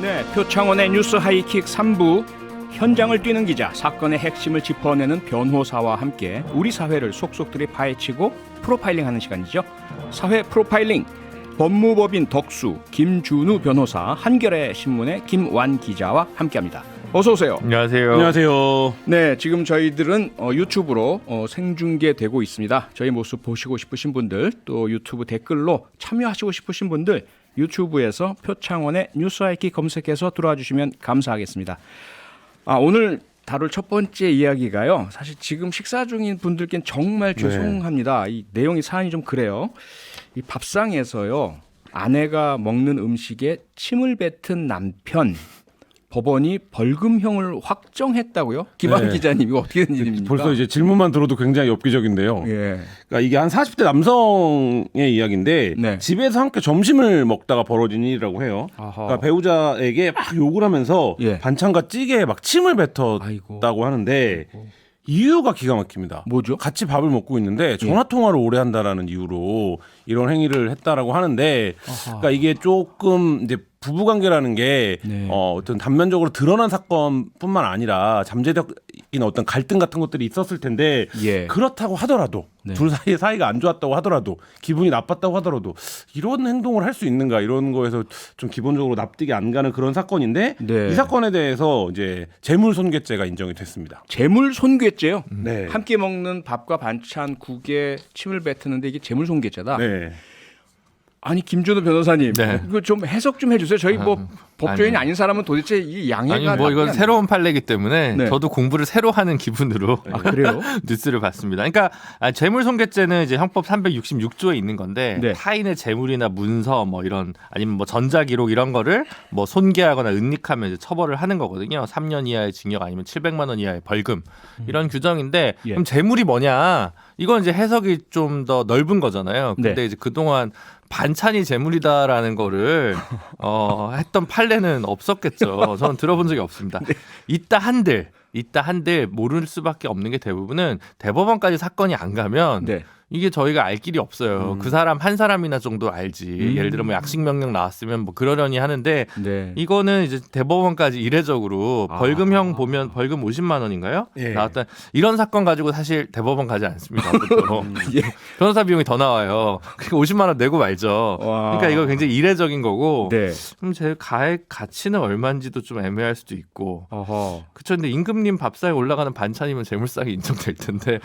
네, 표창원의 뉴스 하이킥 3부 현장을 뛰는 기자, 사건의 핵심을 짚어내는 변호사와 함께 우리 사회를 속속들이 파헤치고 프로파일링하는 시간이죠. 사회 프로파일링, 법무법인 덕수 김준우 변호사, 한겨레 신문의 김완 기자와 함께합니다. 어서 오세요. 안녕하세요. 안녕하세요. 네, 지금 저희들은 유튜브로 생중계되고 있습니다. 저희 모습 보시고 싶으신 분들, 또 유튜브 댓글로 참여하시고 싶으신 분들 유튜브에서 표창원의 뉴스 하이킥 검색해서 들어와 주시면 감사하겠습니다. 오늘 다룰 첫 번째 이야기가요. 사실 지금 식사 중인 분들께는 정말 죄송합니다. 이 내용이 사안이 좀 그래요. 이 밥상에서요, 아내가 먹는 음식에 침을 뱉은 남편, 법원이 벌금형을 확정했다고요? 김한 기자님, 이거 어떻게 된 일입니까? 벌써 이제 질문만 들어도 굉장히 엽기적인데요. 예. 그러니까 이게 한 40대 남성의 이야기인데 네. 집에서 함께 점심을 먹다가 벌어진 일이라고 해요. 그러니까 배우자에게 막 욕을 하면서 예. 반찬과 찌개에 막 침을 뱉었다고 아이고. 하는데 이유가 기가 막힙니다. 뭐죠? 같이 밥을 먹고 있는데 전화 통화를 오래 한다라는 이유로 이런 행위를 했다라고 하는데, 그러니까 이게 조금 이제 부부 관계라는 게 어떤 단면적으로 드러난 사건뿐만 아니라 잠재적인 어떤 갈등 같은 것들이 있었을 텐데, 그렇다고 하더라도 둘 사이의 사이가 안 좋았다고 하더라도 기분이 나빴다고 하더라도 이런 행동을 할 수 있는가, 이런 거에서 좀 기본적으로 납득이 안 가는 그런 사건인데, 이 사건에 대해서 이제 재물손괴죄가 인정이 됐습니다. 재물손괴죄요? 네. 함께 먹는 밥과 반찬, 국에 침을 뱉는데 이게 재물손괴죄다. 네. 아니, 김준호 변호사님, 네. 이거 좀 해석 좀 해주세요. 저희 뭐 법조인이 아닌 사람은 도대체 이 양해가 아니 뭐 이건 새로운 판례이기 때문에 네. 저도 공부를 새로 하는 기분으로 그래요? 뉴스를 봤습니다. 그러니까 재물손괴죄는 이제 형법 366조에 있는 건데 타인의 재물이나 문서 뭐 이런 아니면 뭐 전자기록 이런 거를 뭐 손괴하거나 은닉하면 이제 처벌을 하는 거거든요. 3년 이하의 징역 아니면 700만 원 이하의 벌금 이런 규정인데, 그럼 재물이 뭐냐? 이건 이제 해석이 좀 더 넓은 거잖아요. 근데 이제 그동안 반찬이 재물이다라는 거를 했던 판례는 없었겠죠. 저는 들어본 적이 없습니다. 있다 한들 모를 수밖에 없는 게 대부분은 대법원까지 사건이 안 가면 이게 저희가 알 길이 없어요. 그 사람 한 사람이나 정도 알지. 예를 들어 뭐 약식 명령 나왔으면 뭐 그러려니 하는데, 이거는 이제 대법원까지 이례적으로 벌금형 보면 벌금 50만 원인가요? 나왔다. 이런 사건 가지고 사실 대법원 가지 않습니다. 변호사 비용이 더 나와요. 그러니까 50만 원 내고 말죠. 그러니까 이거 굉장히 이례적인 거고. 그럼 제 가액 가치는 얼마인지도 좀 애매할 수도 있고. 그렇죠. 근데 임금님 밥상에 올라가는 반찬이면 재물상이 인정될 텐데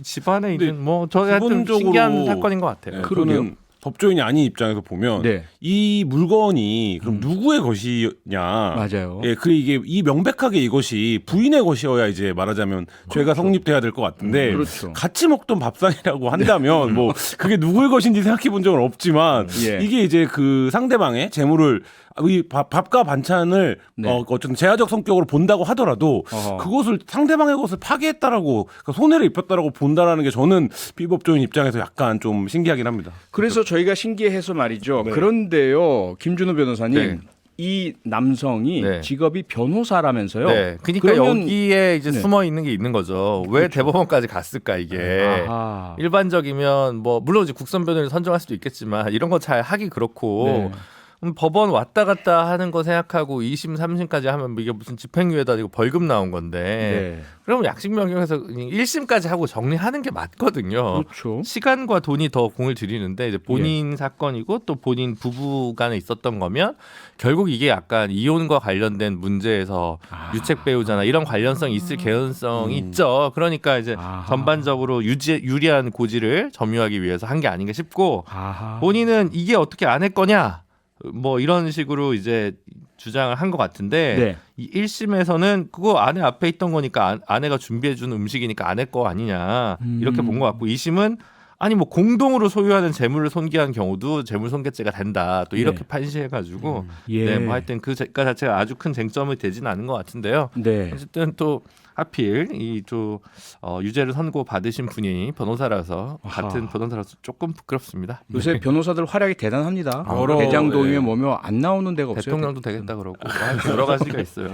집안에 있는 뭐 저희한테 신기한 사건인 것 같아요. 그러면 법조인이 아닌 입장에서 보면 이 물건이 그럼 누구의 것이냐? 맞아요. 이게 이 명백하게 이것이 부인의 것이어야 이제 말하자면 죄가 성립돼야 될 것 같은데, 같이 먹던 밥상이라고 한다면 뭐 그게 누구의 것인지 생각해 본 적은 없지만 이게 이제 그 상대방의 재물을 이 밥과 반찬을 어떤 제한적 성격으로 본다고 하더라도 그것을 상대방의 것을 파괴했다라고, 그러니까 손해를 입혔다라고 본다라는 게 저는 비법조인 입장에서 약간 좀 신기하긴 합니다. 그래서 저희가 신기해서 말이죠. 그런데요, 김준호 변호사님, 이 남성이 직업이 변호사라면서요. 그러니까 여기에 이제 숨어 있는 게 있는 거죠. 왜 대법원까지 갔을까 이게. 일반적이면 뭐 물론 이제 국선 변호인을 선정할 수도 있겠지만 이런 거 잘 하기 그렇고. 법원 왔다 갔다 하는 거 생각하고 2심, 3심까지 하면 이게 무슨 집행유예다 이거 벌금 나온 건데, 그러면 약식 명령에서 1심까지 하고 정리하는 게 맞거든요. 시간과 돈이 더 공을 들이는데 이제 본인 사건이고 또 본인 부부 간에 있었던 거면 결국 이게 약간 이혼과 관련된 문제에서 유책 배우자나 이런 관련성이 있을 개연성이 있죠. 그러니까 이제 전반적으로 유리한 고지를 점유하기 위해서 한 게 아닌가 싶고, 본인은 이게 어떻게 안 했거냐? 뭐 이런 식으로 이제 주장을 한 것 같은데, 이 1심에서는 그거 아내 앞에 있던 거니까 아내가 준비해준 음식이니까 아내 거 아니냐 이렇게 본 것 같고, 2심은 아니 뭐 공동으로 소유하는 재물을 손괴한 경우도 재물손괴죄가 된다 또 이렇게 판시해가지고 뭐 하여튼 그 자체가 아주 큰 쟁점이 되지는 않은 것 같은데요. 어쨌든 또 하필 이 유죄를 선고 받으신 분이 변호사라서 같은 변호사라서 조금 부끄럽습니다. 요새 변호사들 활약이 대단합니다. 대장동이면 뭐며 안 나오는 데가 없어요. 대통령도 되겠다 그러고 여러 가지가 있어요.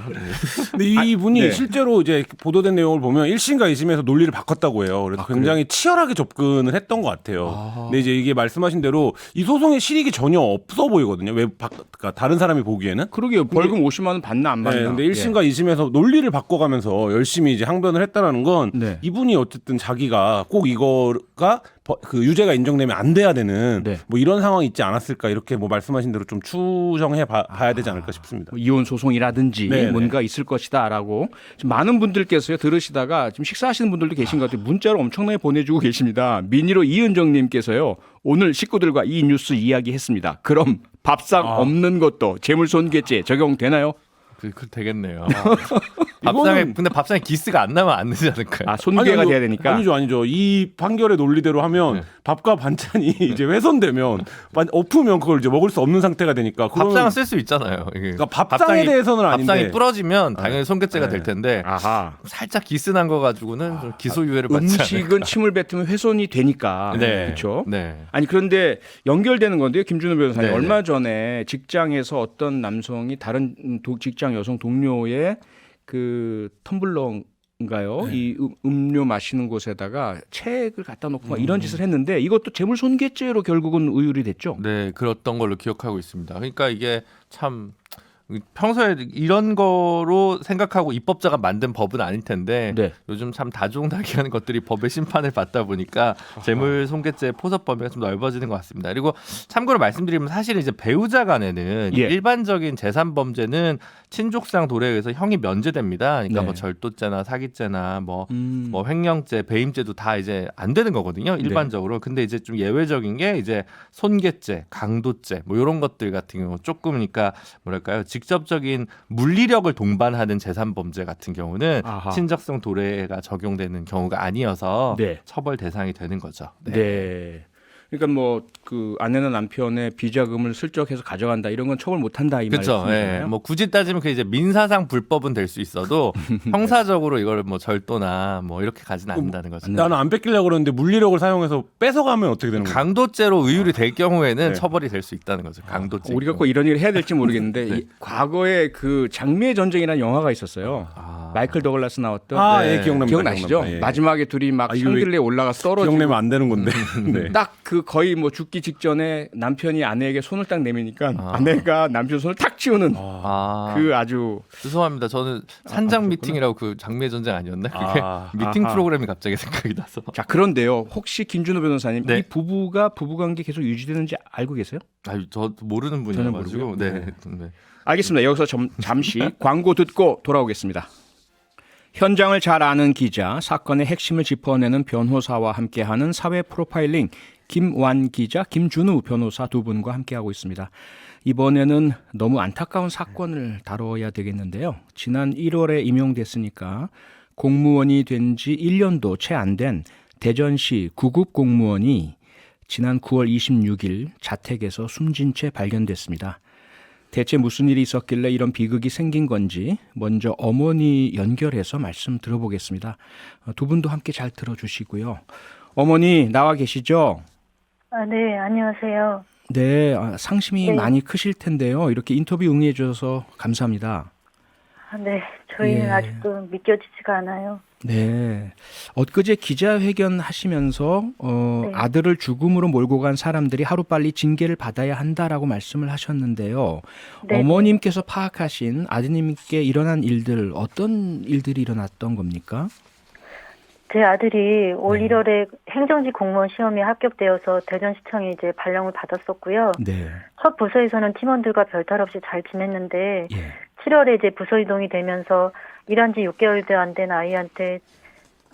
근데 이분이 실제로 이제 보도된 내용을 보면 1심과 2심에서 논리를 바꿨다고 해요. 그래서 굉장히 치열하게 접근을 했던 했던 것 같아요. 근데 이제 이게 말씀하신 대로 이 소송의 실익이 전혀 없어 보이거든요. 그러니까 다른 사람이 보기에는. 그러게요. 벌금 50만 원 받나 안 받나. 네, 근데 1심과 2심에서 논리를 바꿔가면서 열심히 이제 항변을 했다라는 건 네. 이분이 어쨌든 자기가 꼭 이거가 그 유죄가 인정되면 안 돼야 되는 네. 뭐 이런 상황이 있지 않았을까 이렇게 뭐 말씀하신 대로 좀 추정해 봐야 되지 않을까 싶습니다. 뭐 이혼 소송이라든지 네네. 뭔가 있을 것이다라고 지금 많은 분들께서요 들으시다가 지금 식사하시는 분들도 계신 것 같아요. 문자로 엄청나게 보내주고 계십니다. 민희로 이은정님께서요 오늘 식구들과 이 뉴스 이야기했습니다. 그럼 밥상 없는 것도 재물손괴죄 적용되나요? 그 되겠네요. 밥상에 근데 밥상에 기스가 안 나면 안 되지 않을까요? 아 손괴가 돼야 되니까. 아니죠. 이 판결의 논리대로 하면 네. 밥과 반찬이 이제 훼손되면 엎으면 그걸 이제 먹을 수 없는 상태가 되니까. 밥상은 쓸 수 있잖아요. 이게 그러니까 밥상에 대해서는 아닌데. 밥상이 부러지면 당연히 손괴죄가 네. 될 텐데 아하. 살짝 기스 난 거 가지고는 좀 기소유예를 받지 않을까. 음식은 침을 뱉으면 훼손이 되니까. 네. 그렇죠. 네. 아니 그런데 연결되는 건데요, 김준호 변호사님. 네네. 얼마 전에 직장에서 어떤 남성이 다른 직장 여성 동료의 그 텀블러인가요? 이 음료 마시는 곳에다가 책을 갖다 놓고 막 이런 짓을 했는데 이것도 재물손괴죄로 결국은 의율이 됐죠. 네, 그랬던 걸로 기억하고 있습니다. 그러니까 이게 참 평소에 이런 거로 생각하고 입법자가 만든 법은 아닐 텐데 네. 요즘 참 다종다기하는 것들이 법의 심판을 받다 보니까 재물손괴죄 포섭 범위가 좀 넓어지는 것 같습니다. 그리고 참고로 말씀드리면 사실 이제 배우자 간에는 예. 일반적인 재산 범죄는 친족상 도래에 의해서 형이 면제됩니다. 그러니까 네. 뭐 절도죄나 사기죄나 뭐 횡령죄, 배임죄도 다 이제 안 되는 거거든요. 일반적으로. 근데 이제 좀 예외적인 게 이제 손괴죄, 강도죄 뭐 이런 것들 같은 경우 조금 그러니까 뭐랄까요? 직접적인 물리력을 동반하는 재산 범죄 같은 경우는 아하. 친족상 도래가 적용되는 경우가 아니어서 네. 처벌 대상이 되는 거죠. 네. 그러니까 뭐 그 아내나 남편의 비자금을 슬쩍 해서 가져간다 이런 건 처벌 못 한다 이 그렇죠. 말씀이잖아요. 예. 뭐 굳이 따지면 그 이제 민사상 불법은 될 수 있어도 형사적으로 이걸 뭐 절도나 뭐 이렇게 가지는 않는다는 거죠. 나는 안 뺏기려고 그러는데 물리력을 사용해서 뺏어가면 어떻게 되는 거예요? 강도죄로 의율이 될 경우에는 네. 처벌이 될 수 있다는 거죠. 강도죄. 우리가 꼭 이런 일을 해야 될지 모르겠는데 네. 과거에 그 장미의 전쟁이라는 영화가 있었어요. 마이클 더글라스 나왔던 예, 기억납니다. 기억나시죠? 기억납니다. 예. 마지막에 둘이 막 이거 왜 샹들레에 올라가서 떨어지고 기억내면 안 되는 건데. 네. 딱 그 거의 뭐 죽기 직전에 남편이 아내에게 손을 딱 내미니까 아내가 남편 손을 탁 치우는 그 아주 죄송합니다. 저는 산장 미팅이라고 그 장미의 전쟁 아니었나? 그게 미팅 아하. 프로그램이 갑자기 생각이 나서. 자 그런데요. 혹시 김준호 변호사님 네. 이 부부가 부부관계 계속 유지되는지 알고 계세요? 아유, 저 모르는 전혀 분이어가지고. 모르고요? 네. 네. 알겠습니다. 여기서 잠시 광고 듣고 돌아오겠습니다. 현장을 잘 아는 기자, 사건의 핵심을 짚어내는 변호사와 함께하는 사회 프로파일링 김완 기자, 김준우 변호사 두 분과 함께하고 있습니다. 이번에는 너무 안타까운 사건을 다뤄야 되겠는데요. 지난 1월에 임용됐으니까 공무원이 된 지 1년도 채 안 된 대전시 구급 공무원이 지난 9월 26일 자택에서 숨진 채 발견됐습니다. 대체 무슨 일이 있었길래 이런 비극이 생긴 건지 먼저 어머니 연결해서 말씀 들어보겠습니다. 두 분도 함께 잘 들어주시고요. 어머니 나와 계시죠? 네, 안녕하세요. 네, 상심이 네. 많이 크실 텐데요. 이렇게 인터뷰 응해 주셔서 감사합니다. 네, 저희는 예. 아직도 믿겨지지가 않아요. 네, 엊그제 기자회견 하시면서 네. 아들을 죽음으로 몰고 간 사람들이 하루빨리 징계를 받아야 한다라고 말씀을 하셨는데요. 네. 어머님께서 파악하신 아드님께 일어난 일들 어떤 일들이 일어났던 겁니까? 제 아들이 올 1월에 행정직 공무원 시험에 합격되어서 대전시청에 이제 발령을 받았었고요. 네, 첫 부서에서는 팀원들과 별탈 없이 잘 지냈는데 예, 7월에 이제 부서 이동이 되면서 일한 지 6개월도 안 된 아이한테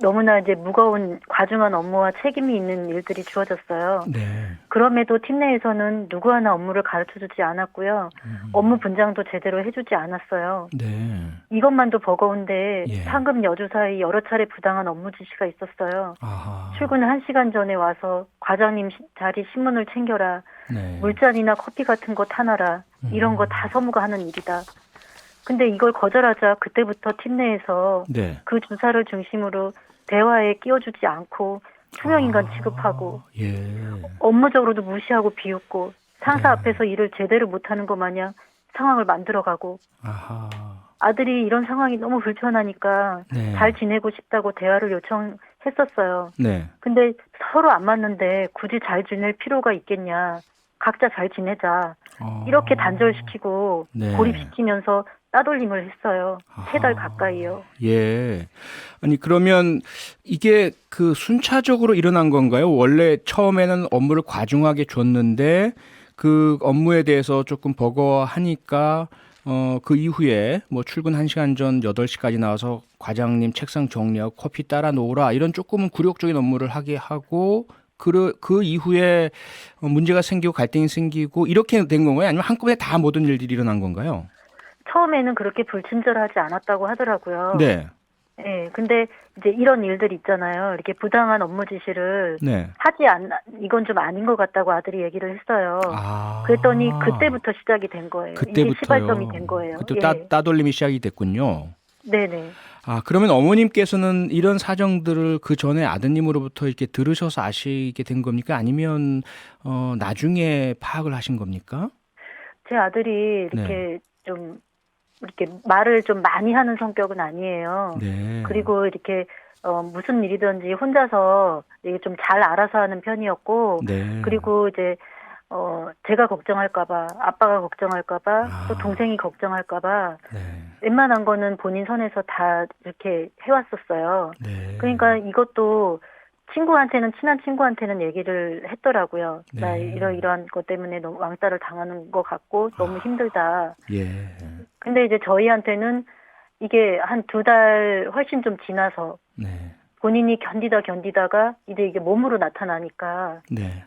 너무나 이제 무거운 과중한 업무와 책임이 있는 일들이 주어졌어요. 네, 그럼에도 팀 내에서는 누구 하나 업무를 가르쳐주지 않았고요. 업무 분장도 제대로 해주지 않았어요. 네, 이것만도 버거운데 예. 상금 여주 사이 여러 차례 부당한 업무 지시가 있었어요. 아하, 출근 1시간 전에 와서 과장님 자리 신문을 챙겨라. 네, 물잔이나 커피 같은 거 타놔라. 이런 거 다 서무가 하는 일이다. 근데 이걸 거절하자 그때부터 팀 내에서 네, 그 주사를 중심으로 대화에 끼워주지 않고 투명인간 취급하고 예, 업무적으로도 무시하고 비웃고 상사 네. 앞에서 일을 제대로 못하는 것 마냥 상황을 만들어가고 아하, 아들이 이런 상황이 너무 불편하니까 네. 잘 지내고 싶다고 대화를 했었어요. 네. 근데 서로 안 맞는데 굳이 잘 지낼 필요가 있겠냐. 각자 잘 지내자. 이렇게 단절시키고 네. 고립시키면서 따돌림을 했어요. 3달 가까이요. 예. 아니 그러면 이게 그 순차적으로 일어난 건가요? 원래 처음에는 업무를 과중하게 줬는데 그 업무에 대해서 조금 버거워하니까 그 이후에 뭐 출근 1시간 전 8시까지 나와서 과장님 책상 정리하고 커피 따라 놓으라 이런 조금은 굴욕적인 업무를 하게 하고 그 이후에 문제가 생기고 갈등이 생기고 이렇게 된 건가요? 아니면 한꺼번에 다 모든 일들이 일어난 건가요? 처음에는 그렇게 불친절하지 않았다고 하더라고요. 네. 네, 근데 이제 이런 일들 있잖아요. 이렇게 부당한 업무 지시를 네. 이건 좀 아닌 것 같다고 아들이 얘기를 했어요. 아. 그랬더니 그때부터 시작이 된 거예요. 이게 그때부터요. 시발점이 된 거예요. 그때 예. 따돌림이 시작이 됐군요. 네네. 아, 그러면 어머님께서는 이런 사정들을 그 전에 아드님으로부터 이렇게 들으셔서 아시게 된 겁니까? 아니면 나중에 파악을 하신 겁니까? 제 아들이 이렇게 좀 이렇게 말을 좀 많이 하는 성격은 아니에요. 네. 그리고 이렇게 무슨 일이든지 혼자서 좀 잘 알아서 하는 편이었고, 네. 그리고 이제 제가 걱정할까봐, 아빠가 걱정할까봐, 또 동생이 걱정할까봐, 네. 웬만한 거는 본인 선에서 다 이렇게 해왔었어요. 네. 그러니까 이것도 친한 친구한테는 얘기를 했더라고요. 네. 나 이러이러한 것 때문에 너무 왕따를 당하는 것 같고 너무 힘들다. 예. 근데 이제 저희한테는 이게 한 2달 훨씬 좀 지나서 네. 본인이 견디다가 이제 이게 몸으로 나타나니까 네.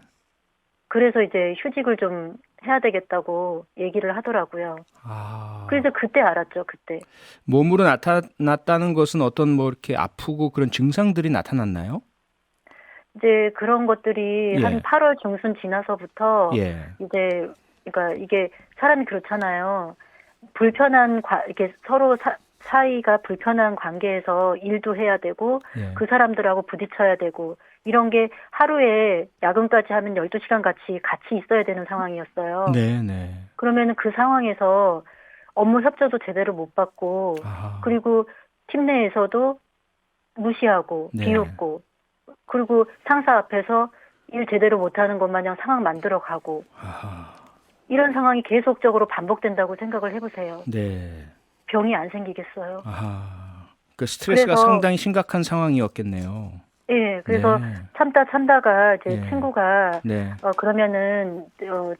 그래서 이제 휴직을 좀 해야 되겠다고 얘기를 하더라고요. 아. 그래서 그때 알았죠, 그때. 몸으로 나타났다는 것은 어떤 뭐 이렇게 아프고 그런 증상들이 나타났나요? 이제 그런 것들이 예. 한 8월 중순 지나서부터 예. 이제 그러니까 이게 사람이 그렇잖아요. 이렇게 서로 사이가 불편한 관계에서 일도 해야 되고 예. 그 사람들하고 부딪혀야 되고 이런 게 하루에 야근까지 하면 12시간 같이 있어야 되는 상황이었어요. 네, 네. 그러면은 그 상황에서 업무 협조도 제대로 못 받고 아하. 그리고 팀 내에서도 무시하고 네. 비웃고 그리고 상사 앞에서 일 제대로 못하는 것 마냥 상황 만들어 가고 아하. 이런 상황이 계속적으로 반복된다고 생각을 해보세요. 네. 병이 안 생기겠어요? 아하. 그 스트레스가 그래서- 상당히 심각한 상황이었겠네요. 예, 그래서 네. 참다가 이제 예. 친구가 네. 그러면은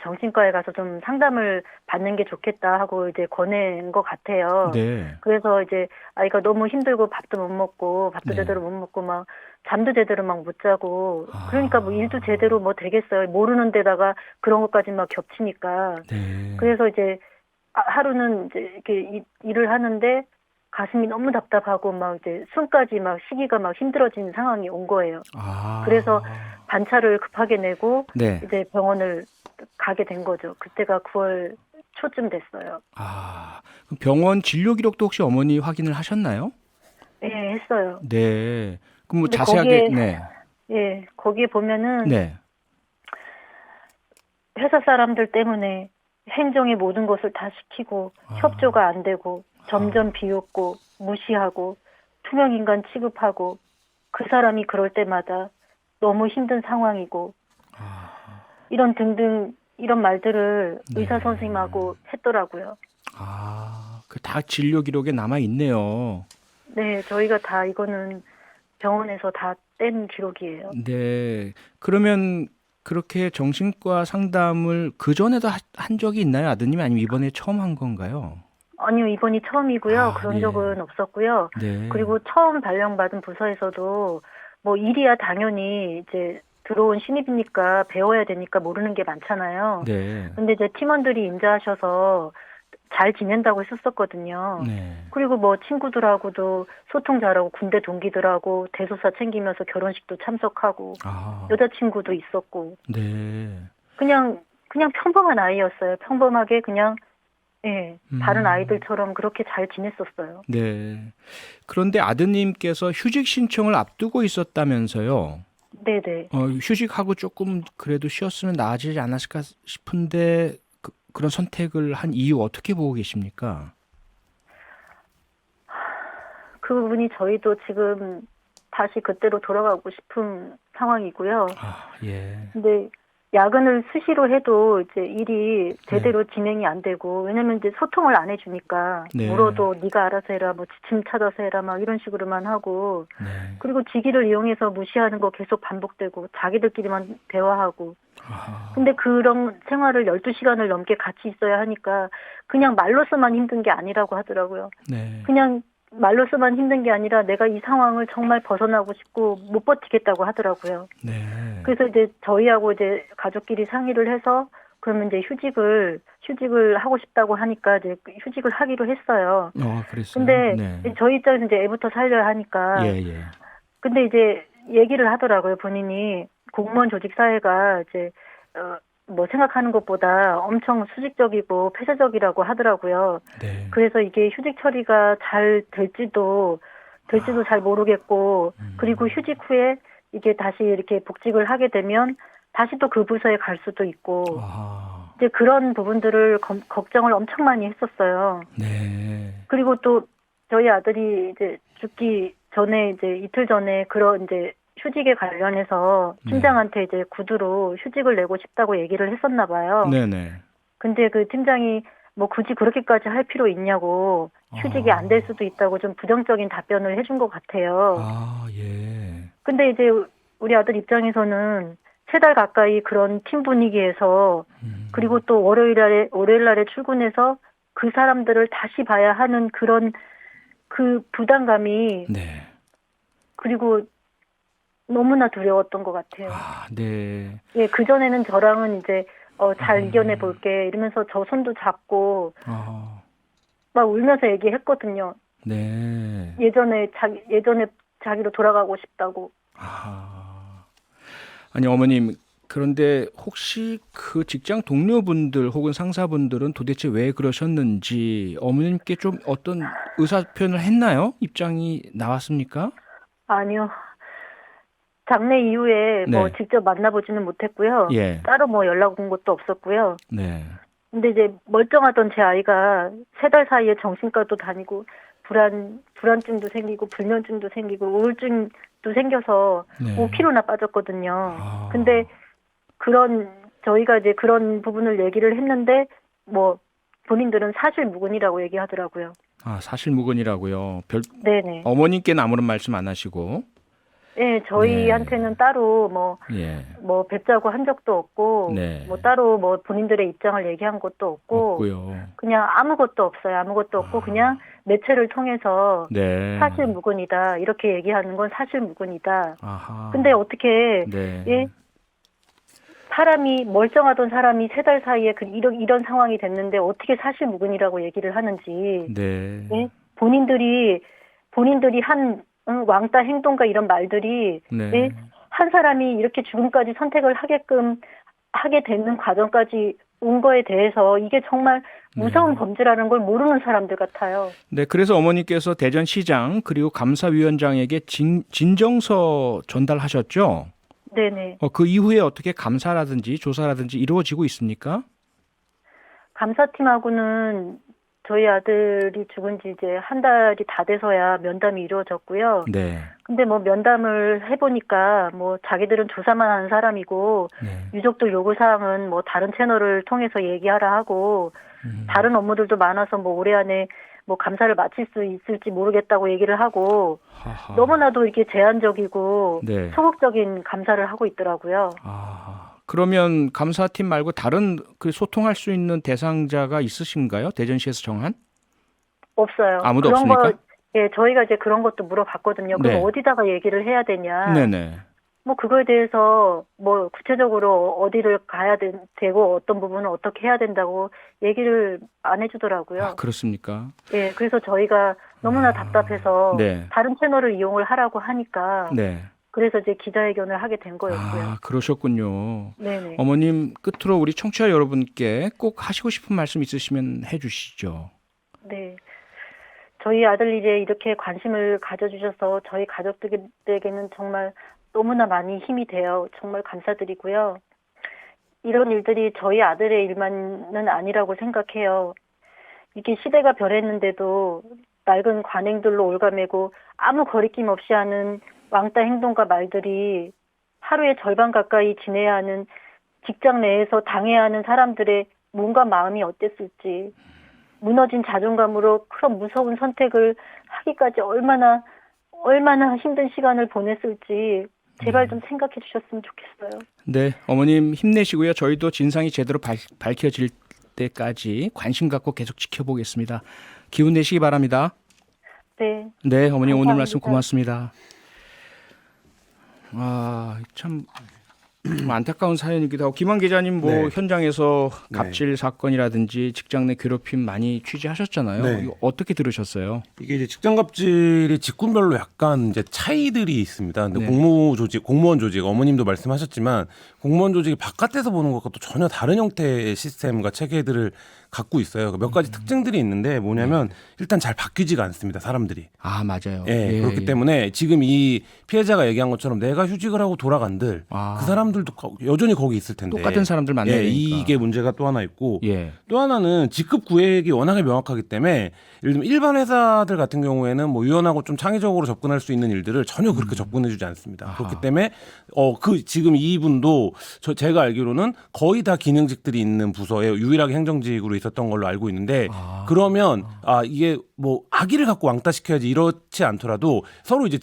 정신과에 가서 좀 상담을 받는 게 좋겠다 하고 이제 권한 것 같아요. 네. 그래서 이제 아이가 너무 힘들고 밥도 못 먹고 밥도 네. 제대로 못 먹고 막 잠도 제대로 막 못 자고 아. 그러니까 뭐 일도 제대로 뭐 되겠어요. 모르는 데다가 그런 것까지 막 겹치니까. 네. 그래서 이제 하루는 이제 이렇게 일을 하는데 가슴이 너무 답답하고 막 이제 숨까지 막 쉬기가 막 힘들어지는 상황이 온 거예요. 아. 그래서 반차를 급하게 내고 네. 이제 병원을 가게 된 거죠. 그때가 9월 초쯤 됐어요. 아. 그럼 병원 진료 기록도 혹시 어머니 확인을 하셨나요? 예, 했어요. 네. 그럼 뭐 근데 자세하게 거기에- 네. 예, 거기에 보면은 네. 회사 사람들 때문에 행정의 모든 것을 다 시키고 협조가 안 되고 점점 비웃고 무시하고 투명인간 취급하고 그 사람이 그럴 때마다 너무 힘든 상황이고 이런 등등 이런 말들을 의사 선생님하고 했더라고요. 아, 그 다 진료 기록에 남아 있네요. 네, 저희가 다 이거는 병원에서 다 뗀 기록이에요. 네. 그러면 그렇게 정신과 상담을 그 전에도 한 적이 있나요, 아드님? 아니면 이번에 처음 한 건가요? 아니요, 이번이 처음이고요. 아, 그런 예. 적은 없었고요. 네. 그리고 처음 발령받은 부서에서도 뭐 일이야 당연히 이제 들어온 신입이니까 배워야 되니까 모르는 게 많잖아요. 네. 근데 이제 팀원들이 임자하셔서 잘 지낸다고 했었거든요. 네. 그리고 뭐 친구들하고도 소통 잘하고 군대 동기들하고 대소사 챙기면서 결혼식도 참석하고 아. 여자친구도 있었고 네. 그냥 평범한 아이였어요. 평범하게 그냥 예, 다른 음. 아이들처럼 그렇게 잘 지냈었어요. 네. 그런데 아드님께서 휴직 신청을 앞두고 있었다면서요. 네네. 휴직하고 조금 그래도 쉬었으면 나아지지 않았을까 싶은데 그런 선택을 한 이유 어떻게 보고 계십니까? 그 부분이 저희도 지금 다시 그때로 돌아가고 싶은 상황이고요. 예. 근데 야근을 수시로 해도 이제 일이 제대로 진행이 안 되고, 왜냐면 이제 소통을 안 해주니까 네. 물어도 네가 알아서 해라, 뭐 짐 찾아서 해라, 막 이런 식으로만 하고, 네. 그리고 직위를 이용해서 무시하는 거 계속 반복되고 자기들끼리만 대화하고. 아하. 근데 그런 생활을 12시간을 넘게 같이 있어야 하니까 그냥 말로서만 힘든 게 아니라고 하더라고요. 네. 그냥 말로서만 힘든 게 아니라 내가 이 상황을 정말 벗어나고 싶고 못 버티겠다고 하더라고요. 네. 그래서 이제 저희하고 이제 가족끼리 상의를 해서 그러면 이제 휴직을 하고 싶다고 하니까 이제 휴직을 하기로 했어요. 그랬어요. 근데 네. 저희 입장에서 이제 애부터 살려야 하니까. 예, 예. 근데 이제 얘기를 하더라고요. 본인이 공무원 조직 사회가 이제 뭐 생각하는 것보다 엄청 수직적이고 폐쇄적이라고 하더라고요. 네. 그래서 이게 휴직 처리가 잘 될지도 잘 모르겠고, 그리고 휴직 후에 이게 다시 이렇게 복직을 하게 되면 다시 또 그 부서에 갈 수도 있고, 아하. 이제 그런 부분들을 걱정을 엄청 많이 했었어요. 네. 그리고 또 저희 아들이 이제 죽기 전에 이제 이틀 전에 그런 이제 휴직에 관련해서 팀장한테 이제 구두로 휴직을 내고 싶다고 얘기를 했었나 봐요. 네네. 근데 그 팀장이 뭐 굳이 그렇게까지 할 필요 있냐고, 휴직이 안 될 수도 있다고 좀 부정적인 답변을 해준 것 같아요. 예. 근데 이제 우리 아들 입장에서는 3달 가까이 그런 팀 분위기에서, 그리고 또 월요일 날에 출근해서 그 사람들을 다시 봐야 하는 그런 그 부담감이, 네. 그리고 너무나 두려웠던 것 같아요. 네. 예, 그전에는 저랑은 이제 잘 이겨내 볼게 이러면서 저 손도 잡고 막 울면서 얘기했거든요. 네. 예전에 자기로 돌아가고 싶다고. 아니 어머님, 그런데 혹시 그 직장 동료분들 혹은 상사분들은 도대체 왜 그러셨는지 어머님께 좀 어떤 의사 표현을 했나요? 입장이 나왔습니까? 아니요. 장례 이후에 뭐 네. 직접 만나보지는 못했고요. 예. 따로 뭐 연락 온 것도 없었고요. 네. 근데 이제 멀쩡하던 제 아이가 3달 사이에 정신과도 다니고 불안증도 생기고 불면증도 생기고 우울증도 생겨서 네. 5kg나 빠졌거든요. 근데 저희가 이제 그런 부분을 얘기를 했는데 뭐 본인들은 사실무근이라고 얘기하더라고요. 사실무근이라고요. 네네. 어머님께는 아무런 말씀 안 하시고. 네, 저희한테는 따로 뭐 뵙자고 한 적도 없고, 네. 뭐 따로 뭐 본인들의 입장을 얘기한 것도 없고, 없고요. 그냥 아무것도 없어요. 아무것도 없고, 그냥 매체를 통해서 네. 사실무근이다. 이렇게 얘기하는 건 사실무근이다. 아하. 근데 어떻게, 네. 예? 멀쩡하던 사람이 3달 사이에 이런 상황이 됐는데 어떻게 사실무근이라고 얘기를 하는지, 네. 예? 본인들이 한 왕따 행동과 이런 말들이 네. 예? 한 사람이 이렇게 죽음까지 선택을 하게 되는 과정까지 온 거에 대해서 이게 정말 무서운 범죄라는 걸 모르는 사람들 같아요. 네, 그래서 어머니께서 대전시장 그리고 감사위원장에게 진정서 전달하셨죠? 네네. 그 이후에 어떻게 감사라든지 조사라든지 이루어지고 있습니까? 감사팀하고는 저희 아들이 죽은 지 이제 1달이 다 돼서야 면담이 이루어졌고요. 네. 근데 뭐 면담을 해보니까 뭐 자기들은 조사만 하는 사람이고 유족들 요구사항은 뭐 다른 채널을 통해서 얘기하라 하고 다른 업무들도 많아서 뭐 올해 안에 뭐 감사를 마칠 수 있을지 모르겠다고 얘기를 하고 너무나도 이렇게 제한적이고 소극적인 감사를 하고 있더라고요. 그러면 감사팀 말고 다른 그 소통할 수 있는 대상자가 있으신가요? 대전시에서 정한? 없어요. 아무도 그런 없습니까? 예, 저희가 이제 그런 것도 물어봤거든요. 그럼 네. 어디다가 얘기를 해야 되냐. 네네. 뭐 그거에 대해서 뭐 구체적으로 어디를 가야 되고 어떤 부분은 어떻게 해야 된다고 얘기를 안 해주더라고요. 그렇습니까? 예, 그래서 저희가 너무나 답답해서 네. 다른 채널을 이용을 하라고 하니까 네. 그래서 이제 기자회견을 하게 된 거였고요. 그러셨군요. 네네. 어머님, 끝으로 우리 청취자 여러분께 꼭 하시고 싶은 말씀 있으시면 해주시죠. 네. 저희 아들 이제 이렇게 관심을 가져주셔서 저희 가족들에게는 정말 너무나 많이 힘이 돼요. 정말 감사드리고요. 이런 일들이 저희 아들의 일만은 아니라고 생각해요. 이게 시대가 변했는데도 낡은 관행들로 올가매고 아무 거리낌 없이 하는 왕따 행동과 말들이 하루에 절반 가까이 지내야 하는 직장 내에서 당해야 하는 사람들의 몸과 마음이 어땠을지, 무너진 자존감으로 그런 무서운 선택을 하기까지 얼마나 힘든 시간을 보냈을지 제발 좀 생각해 주셨으면 좋겠어요. 네, 어머님 힘내시고요. 저희도 진상이 제대로 밝혀질 때까지 관심 갖고 계속 지켜보겠습니다. 기운 내시기 바랍니다. 네. 네, 어머님 오늘 감사합니다. 말씀 고맙습니다. 참 안타까운 사연이기도 하고 김한 기자님 네. 현장에서 네. 갑질 사건이라든지 직장 내 괴롭힘 많이 취재하셨잖아요. 네. 이거 어떻게 들으셨어요? 이게 이제 직장 갑질이 직군별로 약간 이제 차이들이 있습니다. 근데 네. 공무원 조직, 어머님도 말씀하셨지만 공무원 조직이 바깥에서 보는 것과 또 전혀 다른 형태의 시스템과 체계들을 갖고 있어요. 몇 가지 특징들이 있는데 뭐냐면 일단 잘 바뀌지가 않습니다. 사람들이. 아, 맞아요. 예, 그렇기 때문에 지금 이 피해자가 얘기한 것처럼 내가 휴직을 하고 돌아간들 아. 그 사람들도 여전히 거기 있을 텐데 똑같은 사람들 만나야 예, 되니까. 이게 문제가 또 하나 있고 예. 또 하나는 직급 구획이 워낙에 명확하기 때문에 예를 들면 일반 회사들 같은 경우에는 뭐 유연하고 좀 창의적으로 접근할 수 있는 일들을 전혀 그렇게 접근해주지 않습니다. 아하. 그렇기 때문에 지금 이분도 제가 알기로는 거의 다 기능직들이 있는 부서에 유일하게 행정직으로 있었던 걸로 알고 있는데 그러면 이게 뭐 악의를 갖고 왕따시켜야지 이렇지 않더라도 서로 이제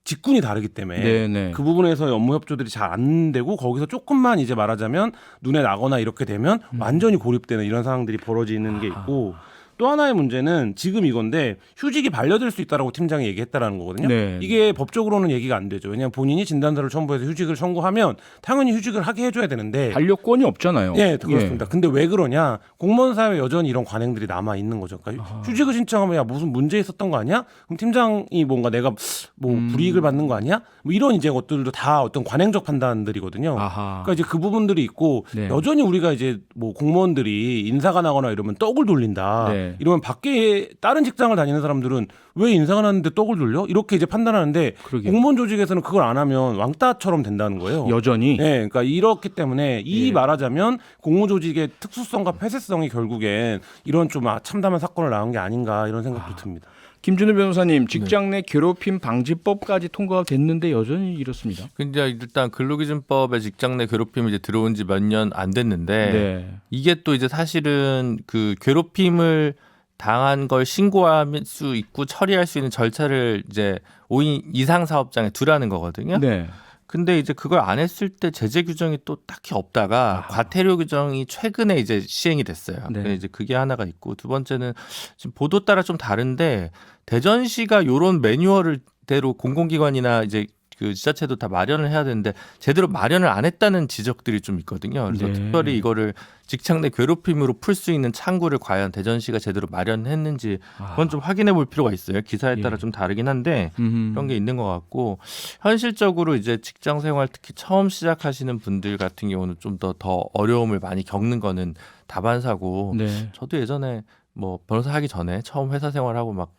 직군이 다르기 때문에 네네. 그 부분에서의 업무 협조들이 잘 안 되고 거기서 조금만 이제 말하자면 눈에 나거나 이렇게 되면 완전히 고립되는 이런 상황들이 벌어지는 게 있고 또 하나의 문제는 지금 이건데 휴직이 반려될 수 있다라고 팀장이 얘기했다라는 거거든요. 네. 이게 법적으로는 얘기가 안 되죠. 왜냐하면 본인이 진단서를 첨부해서 휴직을 청구하면 당연히 휴직을 하게 해줘야 되는데 반려권이 없잖아요. 예, 그렇습니다. 근데 왜 그러냐? 공무원 사회에 여전히 이런 관행들이 남아 있는 거죠. 그러니까 휴직을 신청하면 야 무슨 문제 있었던 거 아니야? 그럼 팀장이 뭔가 내가 뭐 불이익을 받는 거 아니야? 뭐 이런 이제 것들도 다 어떤 관행적 판단들이거든요. 아하. 그러니까 이제 그 부분들이 있고 네. 여전히 우리가 이제 뭐 공무원들이 인사가 나거나 이러면 떡을 돌린다. 네. 이러면 밖에 다른 직장을 다니는 사람들은 왜 인사가 났는데 떡을 돌려? 이렇게 이제 판단하는데 그러게요. 공무원 조직에서는 그걸 안 하면 왕따처럼 된다는 거예요. 여전히. 네, 그러니까 이렇기 때문에 이 예. 말하자면 공무조직의 특수성과 폐쇄성이 결국엔 이런 좀 참담한 사건을 낳은 게 아닌가 이런 생각도 듭니다. 김준우 변호사님, 직장 내 괴롭힘 방지법까지 통과가 됐는데 여전히 이렇습니다. 근데 일단 근로기준법에 직장 내 괴롭힘이 이제 들어온 지 몇 년 안 됐는데 네. 이게 또 이제 사실은 그 괴롭힘을 당한 걸 신고할 수 있고 처리할 수 있는 절차를 이제 5인 이상 사업장에 두라는 거거든요. 네. 근데 이제 그걸 안 했을 때 제재 규정이 또 딱히 없다가 과태료 규정이 최근에 이제 시행이 됐어요. 네. 근데 이제 그게 하나가 있고 두 번째는 지금 보도 따라 좀 다른데 대전시가 요런 매뉴얼을 대로 공공기관이나 이제 그 지자체도 다 마련을 해야 되는데 제대로 마련을 안 했다는 지적들이 좀 있거든요. 그래서 네. 특별히 이거를 직장 내 괴롭힘으로 풀 수 있는 창구를 과연 대전시가 제대로 마련했는지 그건 좀 확인해 볼 필요가 있어요. 기사에 따라 예. 좀 다르긴 한데 음흠. 그런 게 있는 것 같고 현실적으로 이제 직장 생활 특히 처음 시작하시는 분들 같은 경우는 좀 더 어려움을 많이 겪는 거는 다반사고 네. 저도 예전에 뭐 변호사 하기 전에 처음 회사 생활하고 막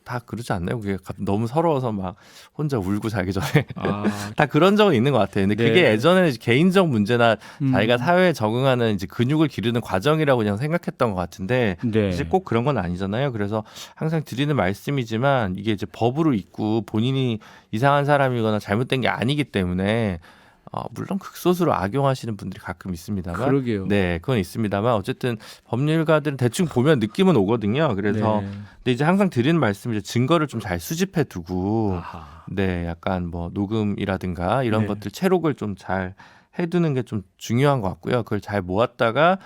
다 그러지 않나요? 그게 너무 서러워서 막 혼자 울고 자기 전에 아, 다 그런 적은 있는 것 같아요. 근데 네. 그게 예전에는 이제 개인적 문제나 음. 자기가 사회에 적응하는 이제 근육을 기르는 과정이라고 그냥 생각했던 것 같은데 네. 이제 꼭 그런 건 아니잖아요. 그래서 항상 드리는 말씀이지만 이게 이제 법으로 있고 본인이 이상한 사람이거나 잘못된 게 아니기 때문에 물론 극소수로 악용하시는 분들이 가끔 있습니다만, 그러게요. 네, 그건 있습니다만 어쨌든 법률가들은 대충 보면 느낌은 오거든요. 그래서 네. 근데 이제 항상 드리는 말씀이 증거를 좀 잘 수집해 두고, 아하. 네, 약간 뭐 녹음이라든가 이런 네. 것들 채록을 좀 잘 해두는 게 좀 중요한 것 같고요. 그걸 잘 모았다가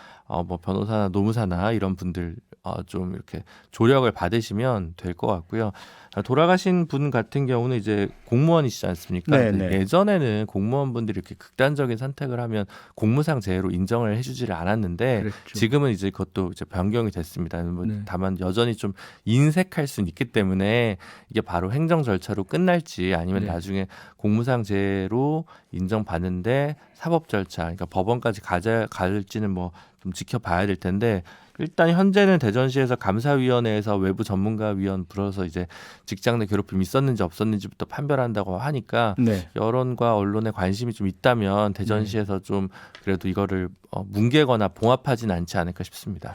뭐 변호사나 노무사나 이런 분들 좀 이렇게 조력을 받으시면 될 것 같고요. 돌아가신 분 같은 경우는 이제 공무원이시지 않습니까? 네, 근데 네. 예전에는 공무원분들이 이렇게 극단적인 선택을 하면 공무상 재해로 인정을 해주지를 않았는데 그랬죠. 지금은 이제 그것도 이제 변경이 됐습니다. 뭐 네. 다만 여전히 좀 인색할 수는 있기 때문에 이게 바로 행정 절차로 끝날지 아니면 네. 나중에 공무상 재해로 인정받는데 사법 절차, 그러니까 법원까지 갈지는 뭐 좀 지켜봐야 될 텐데 일단 현재는 대전시에서 감사위원회에서 외부 전문가위원 불어서 이제 직장 내 괴롭힘이 있었는지 없었는지부터 판별한다고 하니까 네. 여론과 언론에 관심이 좀 있다면 대전시에서 좀 그래도 이거를 뭉개거나 봉합하진 않지 않을까 싶습니다.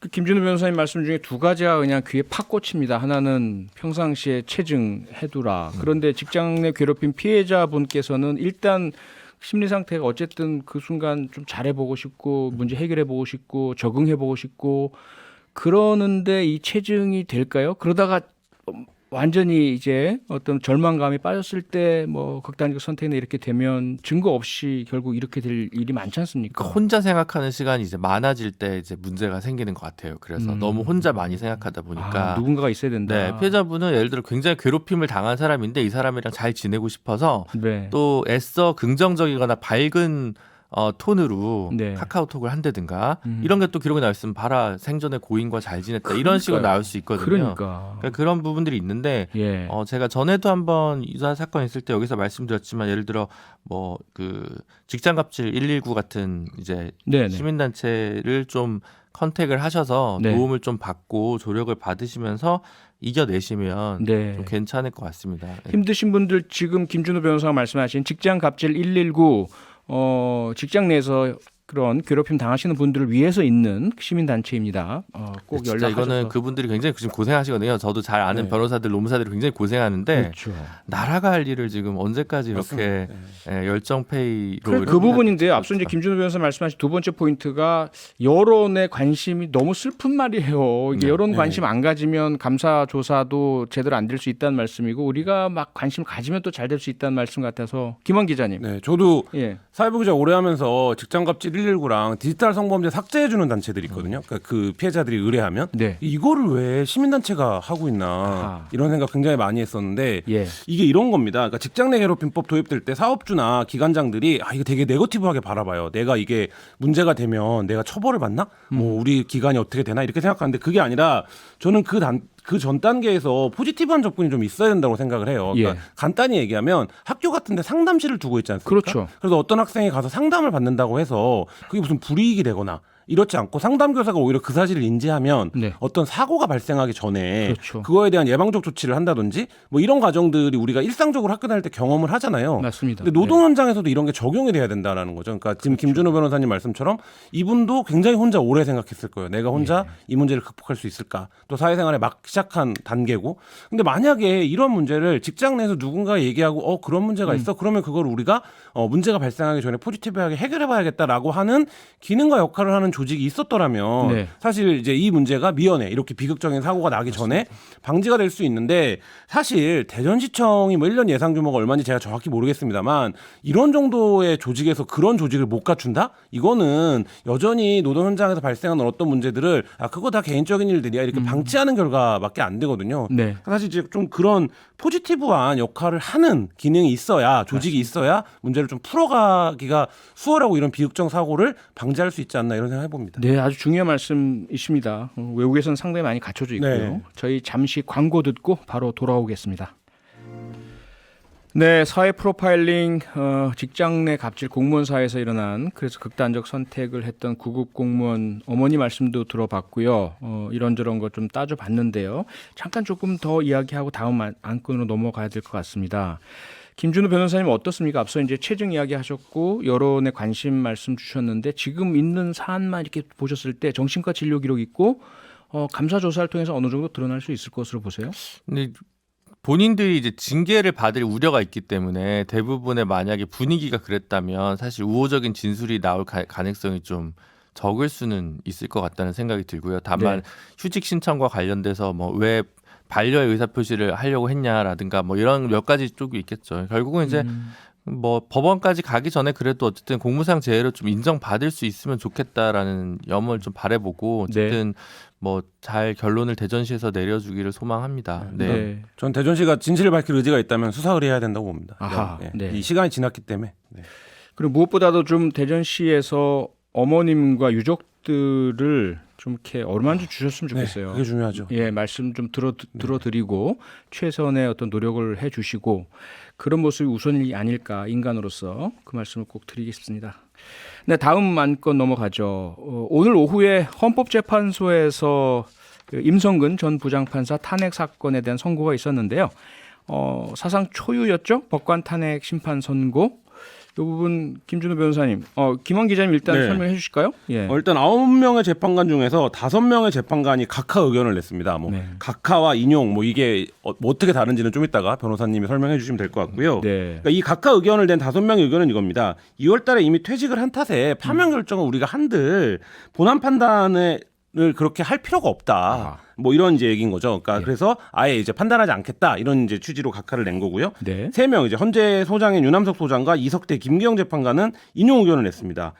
그 김준호 변호사님 말씀 중에 두 가지가 그냥 귀에 팍 꽂힙니다. 하나는 평상시에 체증해두라. 그런데 직장 내 괴롭힘 피해자분께서는 일단 심리 상태가 어쨌든 그 순간 좀 잘해보고 싶고 문제 해결해보고 싶고 적응해보고 싶고 그러는데 이 체증이 될까요? 그러다가 완전히 이제 어떤 절망감에 빠졌을 때 뭐 극단적 선택이나 이렇게 되면 증거 없이 결국 이렇게 될 일이 많지 않습니까? 그러니까 혼자 생각하는 시간이 이제 많아질 때 이제 문제가 생기는 것 같아요. 그래서 너무 혼자 많이 생각하다 보니까 누군가가 있어야 된다. 네, 피해자분은 예를 들어 굉장히 괴롭힘을 당한 사람인데 이 사람이랑 잘 지내고 싶어서 네. 또 애써 긍정적이거나 밝은 톤으로 네. 카카오톡을 한다든가 이런 게 또 기록이 나와 있으면 봐라 생전에 고인과 잘 지냈다 이런 식으로 나올 수 있거든요. 그러니까 그런 부분들이 있는데 예. 제가 전에도 한번 유사한 사건 있을 때 여기서 말씀드렸지만 예를 들어 뭐 그 직장갑질 119 같은 이제 네네. 시민단체를 좀 컨택을 하셔서 네. 도움을 좀 받고 조력을 받으시면서 이겨내시면 네. 좀 괜찮을 것 같습니다. 힘드신 분들 지금 김준호 변호사가 말씀하신 직장 갑질 119 직장 내에서 그런 괴롭힘 당하시는 분들을 위해서 있는 시민단체입니다. 꼭 진짜 연락하셔서. 이거는 그분들이 굉장히 지금 고생하시거든요. 저도 잘 아는 네. 변호사들, 노무사들이 굉장히 고생하는데 그렇죠. 나라가 할 일을 지금 언제까지 이렇게 열정페이로 그 부분인데요. 앞서 이제 김준호 변호사 말씀하신 두 번째 포인트가 여론의 관심이 너무 슬픈 말이에요. 이게 네. 여론 관심 안 가지면 감사 조사도 제대로 안 될 수 있다는 말씀이고 우리가 막 관심 가지면 또 잘 될 수 있다는 말씀 같아서 김원 기자님. 네, 저도 예. 사회부 기자 오래 하면서 직장갑질 119랑 디지털 성범죄 삭제해주는 단체들이 있거든요. 그러니까 그 피해자들이 의뢰하면 네. 이거를 왜 시민단체가 하고 있나 아하. 이런 생각 굉장히 많이 했었는데 예. 이게 이런 겁니다. 그러니까 직장 내 괴롭힘법 도입될 때 사업주나 기관장들이 이거 되게 네거티브하게 바라봐요. 내가 이게 문제가 되면 내가 처벌을 받나? 뭐 우리 기관이 어떻게 되나 이렇게 생각하는데 그게 아니라 저는 그 전 단계에서 포지티브한 접근이 좀 있어야 된다고 생각을 해요. 그러니까 예. 간단히 얘기하면 학교 같은 데 상담실을 두고 있지 않습니까? 그렇죠. 그래서 어떤 학생이 가서 상담을 받는다고 해서 그게 무슨 불이익이 되거나 이렇지 않고 상담교사가 오히려 그 사실을 인지하면 네. 어떤 사고가 발생하기 전에 그렇죠. 그거에 대한 예방적 조치를 한다든지 뭐 이런 과정들이 우리가 일상적으로 학교 다닐 때 경험을 하잖아요. 맞습니다. 근데 노동 현장에서도 이런 게 적용이 돼야 된다라는 거죠. 그러니까 지금 김준호 변호사님 말씀처럼 이분도 굉장히 혼자 오래 생각했을 거예요. 내가 혼자 이 문제를 극복할 수 있을까? 또 사회생활에 막 시작한 단계고. 근데 만약에 이런 문제를 직장 내에서 누군가 얘기하고 그런 문제가 있어. 그러면 그걸 우리가 문제가 발생하기 전에 포지티브하게 해결해 봐야겠다라고 하는 기능과 역할을 하는 조직이 있었더라면 네. 사실 이제 이 문제가 미연에 이렇게 비극적인 사고가 나기 전에 방지가 될 수 있는데 사실 대전시청이 뭐 1년 예상 규모가 얼마인지 제가 정확히 모르겠습니다만 이런 정도의 조직에서 그런 조직을 못 갖춘다? 이거는 여전히 노동 현장에서 발생하는 어떤 문제들을 그거 다 개인적인 일들이야 이렇게 방치하는 결과밖에 안 되거든요. 네. 사실 이제 좀 그런 포지티브한 역할을 하는 기능이 있어야 조직이 있어야 문제를 좀 풀어가기가 수월하고 이런 비극적 사고를 방지할 수 있지 않나 이런 생각 해봅니다. 네, 아주 중요한 말씀이십니다. 외국에서는 상당히 많이 갖춰져 있고요. 네. 저희 잠시 광고 듣고 바로 돌아오겠습니다. 네, 사회 프로파일링, 직장 내 갑질 공무원 사회에서 일어난 그래서 극단적 선택을 했던 구급 공무원 어머니 말씀도 들어봤고요. 이런저런 거 좀 따져봤는데요. 잠깐 조금 더 이야기하고 다음 안건으로 넘어가야 될 것 같습니다. 김준호 변호사님 어떻습니까? 앞서 이제 체증 이야기하셨고 여론의 관심 말씀 주셨는데 지금 있는 사안만 이렇게 보셨을 때 정신과 진료 기록 있고 감사 조사를 통해서 어느 정도 드러날 수 있을 것으로 보세요? 근데 본인들이 이제 징계를 받을 우려가 있기 때문에 대부분의 만약에 분위기가 그랬다면 사실 우호적인 진술이 나올 가능성이 좀 적을 수는 있을 것 같다는 생각이 들고요. 다만 네. 휴직 신청과 관련돼서 뭐 왜 반려의 의사 표시를 하려고 했냐라든가 뭐 이런 몇 가지 쪽이 있겠죠. 결국은 이제 뭐 법원까지 가기 전에 그래도 어쨌든 공무상 재해로 좀 인정받을 수 있으면 좋겠다라는 염원을 좀 바라보고 어쨌든 뭐 잘 결론을 대전시에서 내려주기를 소망합니다. 네. 네. 전 대전시가 진실을 밝힐 의지가 있다면 수사 의뢰해야 된다고 봅니다. 아하, 네. 이 시간이 지났기 때문에. 네. 그리고 무엇보다도 좀 대전시에서 어머님과 유족들을 좀 이렇게 어루만져 주셨으면 좋겠어요. 네, 그게 중요하죠. 예, 말씀 좀 들어드리고 최선의 어떤 노력을 해주시고 그런 모습이 우선이 아닐까 인간으로서 그 말씀을 꼭 드리겠습니다. 네, 다음 안건 넘어가죠. 오늘 오후에 헌법재판소에서 그 임성근 전 부장판사 탄핵 사건에 대한 선고가 있었는데요. 사상 초유였죠. 법관 탄핵 심판 선고. 이 부분 김준호 변호사님, 김원 기자님 일단 네. 설명해 주실까요? 예. 일단 9명의 재판관 중에서 5명의 재판관이 각하 의견을 냈습니다. 뭐 네. 각하와 인용 뭐 이게 뭐 어떻게 다른지는 좀 이따가 변호사님이 설명해 주시면 될 것 같고요. 네. 그러니까 이 각하 의견을 낸 5명의 의견은 이겁니다. 2월 달에 이미 퇴직을 한 탓에 파면 결정을 우리가 한들 본안 판단을 그렇게 할 필요가 없다. 아하. 뭐 이런 이제 얘기인 거죠. 그러니까 예. 그래서 아예 이제 판단하지 않겠다 이런 이제 취지로 각하를 낸 거고요. 네. 3명 이제 헌재 소장인 유남석 소장과 이석대 김기영 재판관은 인용 의견을 냈습니다.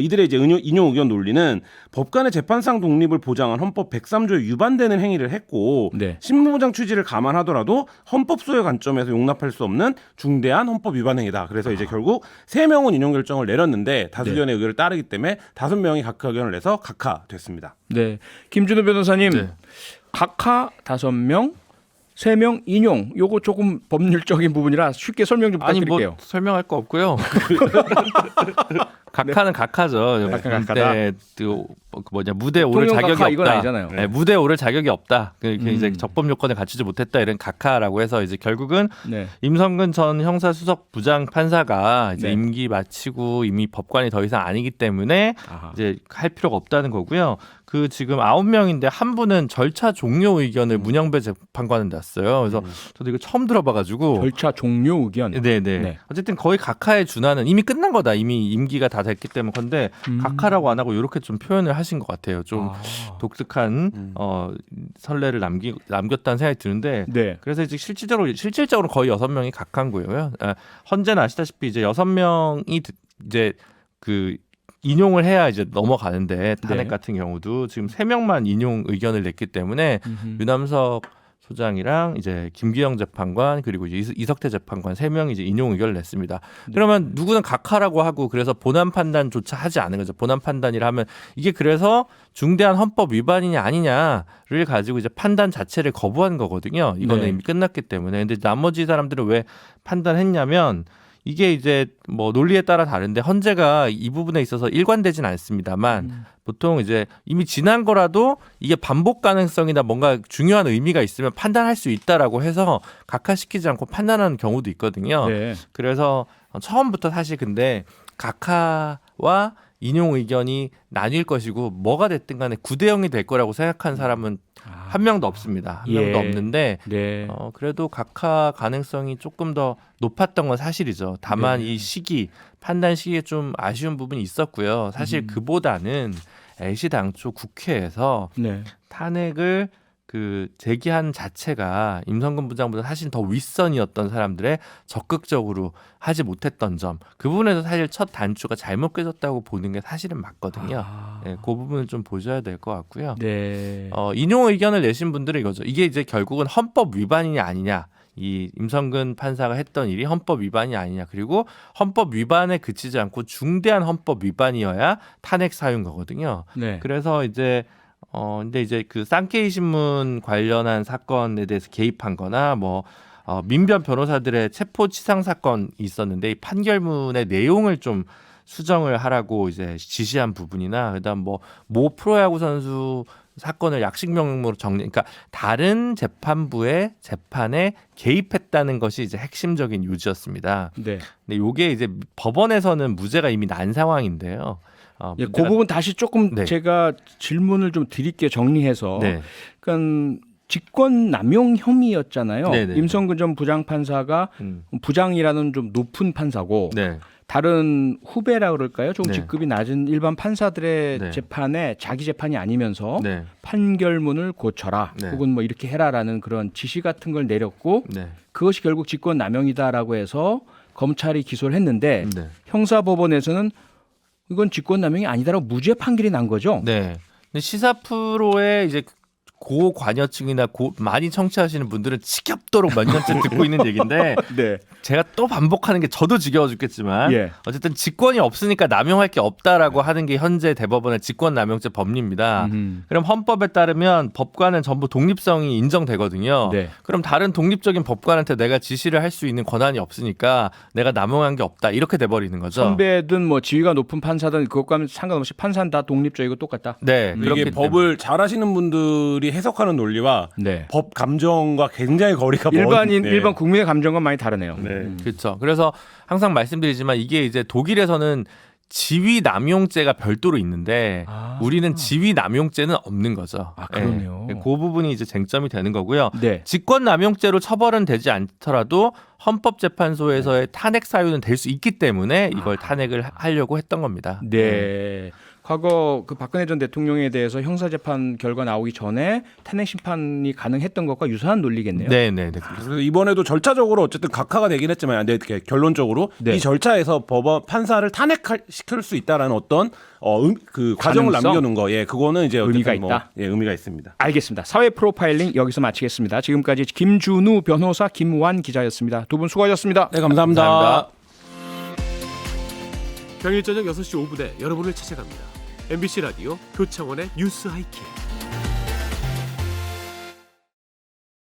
이들의 이제 인용 의견 논리는 법관의 재판상 독립을 보장한 헌법 103조에 위반되는 행위를 했고 네. 신무보장 취지를 감안하더라도 헌법 소의 관점에서 용납할 수 없는 중대한 헌법 위반 행위다. 그래서 이제 결국 3명은 인용 결정을 내렸는데 다수견의 의견을 따르기 때문에 5명이 각하 의견을 내서 각하됐습니다. 네. 김준호 변호사님, 네. 각하 5명, 3명 인용. 요거 조금 법률적인 부분이라 쉽게 설명 좀 아니 부탁드릴게요. 뭐 설명할 거 없고요. 각하는 각하죠. 각하는 각하다. 근데 그 뭐냐 무대에 오를 통영 자격이 각하 없다. 이건 아니잖아요. 네, 무대에 오를 자격이 없다. 이제 적법 요건을 갖추지 못했다 이런 각하라고 해서 이제 결국은 네. 임성근 전 형사수석 부장 판사가 이제 네. 임기 마치고 이미 법관이 더 이상 아니기 때문에 아하. 이제 할 필요가 없다는 거고요. 그 지금 9명인데 한 분은 절차 종료 의견을 문영배 재판관은 냈어요. 그래서 저도 이거 처음 들어봐가지고 절차 종료 의견. 네네. 네. 어쨌든 거의 각하에 준하는 이미 끝난 거다. 이미 임기가 다 됐기 때문에 건데 각하라고 안 하고 이렇게 좀 표현을 하신 것 같아요. 좀 독특한 선례를 남겼다는 생각이 드는데 네. 그래서 이제 실질적으로 거의 6명이 각한 거예요. 헌재는 아시다시피 이제 6명이 이제 그 인용을 해야 이제 넘어가는데 탄핵 네. 같은 경우도 지금 3명만 인용 의견을 냈기 때문에 유남석 소장이랑 이제 김기영 재판관 그리고 이제 이석태 재판관 3명이 이제 인용 의견을 냈습니다. 그러면 누구는 각하라고 하고 그래서 본안 판단조차 하지 않은 거죠. 본안 판단이라 하면 이게 그래서 중대한 헌법 위반이냐 아니냐를 가지고 이제 판단 자체를 거부한 거거든요. 이거는 네. 이미 끝났기 때문에. 근데 나머지 사람들은 왜 판단했냐면 이게 이제 뭐 논리에 따라 다른데 헌재가 이 부분에 있어서 일관되진 않습니다만 보통 이제 이미 지난 거라도 이게 반복 가능성이나 뭔가 중요한 의미가 있으면 판단할 수 있다라고 해서 각하시키지 않고 판단하는 경우도 있거든요. 네. 그래서 처음부터 사실 근데 각하와 인용 의견이 나뉠 것이고 뭐가 됐든 간에 9대0이 될 거라고 생각한 사람은 한 명도 없습니다. 한 명도 예. 없는데 네. 그래도 각하 가능성이 조금 더 높았던 건 사실이죠. 다만 이 시기 판단 시기에 좀 아쉬운 부분이 있었고요. 사실 그보다는 애시당초 국회에서 네. 탄핵을 그 제기한 자체가 임성근 부장보다 사실 더 윗선이었던 사람들의 적극적으로 하지 못했던 점, 그 부분에서 사실 첫 단추가 잘못 깨졌다고 보는 게 사실은 맞거든요. 네, 그 부분을 좀 보셔야 될 것 같고요. 네. 인용 의견을 내신 분들은 이거죠. 이게 이제 결국은 헌법 위반이냐 아니냐. 이 임성근 판사가 했던 일이 헌법 위반이 아니냐. 그리고 헌법 위반에 그치지 않고 중대한 헌법 위반이어야 탄핵 사유인 거거든요. 네. 그래서 이제 근데 이제 그 쌍케이 신문 관련한 사건에 대해서 개입한 거나 뭐 민변 변호사들의 체포치상 사건이 있었는데 이 판결문의 내용을 좀 수정을 하라고 이제 지시한 부분이나 그다음 모 프로야구 선수 사건을 약식명령으로 그러니까 다른 재판부의 재판에 개입했다는 것이 이제 핵심적인 요지였습니다. 네. 근데 요게 이제 법원에서는 무죄가 이미 난 상황인데요. 예, 그 부분 다시 조금 네. 제가 질문을 좀 드릴게요. 정리해서. 네. 그러니까 직권 남용 혐의였잖아요. 네네. 임성근 전 부장 판사가 부장이라는 좀 높은 판사고 네. 다른 후배라 그럴까요? 좀 네. 직급이 낮은 일반 판사들의 네. 재판에 자기 재판이 아니면서 네. 판결문을 고쳐라 네. 혹은 뭐 이렇게 해라라는 그런 지시 같은 걸 내렸고 네. 그것이 결국 직권 남용이다라고 해서 검찰이 기소를 했는데 네. 형사법원에서는 이건 직권 남용이 아니다라고 무죄 판결이 난 거죠. 네. 근데 시사 프로의 이제 고관여층이나 많이 청취하시는 분들은 지겹도록 몇 년째 듣고 있는 얘기인데 네. 제가 또 반복하는 게 저도 지겨워 죽겠지만 예. 어쨌든 직권이 없으니까 남용할 게 없다라고 하는 게 현재 대법원의 직권남용죄 법리입니다. 그럼 헌법에 따르면 법관은 전부 독립성이 인정되거든요. 네. 그럼 다른 독립적인 법관한테 내가 지시를 할 수 있는 권한이 없으니까 내가 남용한 게 없다 이렇게 돼버리는 거죠. 선배든 뭐 지위가 높은 판사든 그것과는 상관없이 판사는 다 독립적이고 똑같다. 네, 이게 그렇기 법을 잘 하시는 분들이 해석하는 논리와 네. 법 감정과 굉장히 거리가 일반인 네. 일반 국민의 감정과 많이 다르네요. 네. 그렇죠. 그래서 항상 말씀드리지만 이게 이제 독일에서는 지위 남용죄가 별도로 있는데 우리는 지위 남용죄는 없는 거죠. 아, 그러네요. 그 부분이 이제 쟁점이 되는 거고요. 네. 직권 남용죄로 처벌은 되지 않더라도 헌법재판소에서의 탄핵 사유는 될 수 있기 때문에 이걸 탄핵을 하려고 했던 겁니다. 네. 과거 그 박근혜 전 대통령에 대해서 형사재판 결과 나오기 전에 탄핵 심판이 가능했던 것과 유사한 논리겠네요. 네, 네, 네. 그래서 이번에도 절차적으로 어쨌든 각하가 되긴 했지만 이렇게 결론적으로 네. 이 절차에서 법원 판사를 탄핵시킬 수 있다라는 어떤 그 과정을 가능성? 남겨놓은 거, 예, 그거는 이제 의미가 어쨌든 있다? 예, 의미가 있습니다. 알겠습니다. 사회 프로파일링 여기서 마치겠습니다. 지금까지 김준우 변호사, 김완 기자였습니다. 두 분 수고하셨습니다. 네, 감사합니다. 감사합니다. 평일 저녁 6시 5분에 여러분을 찾아갑니다. MBC 라디오 표창원의 뉴스 하이킥.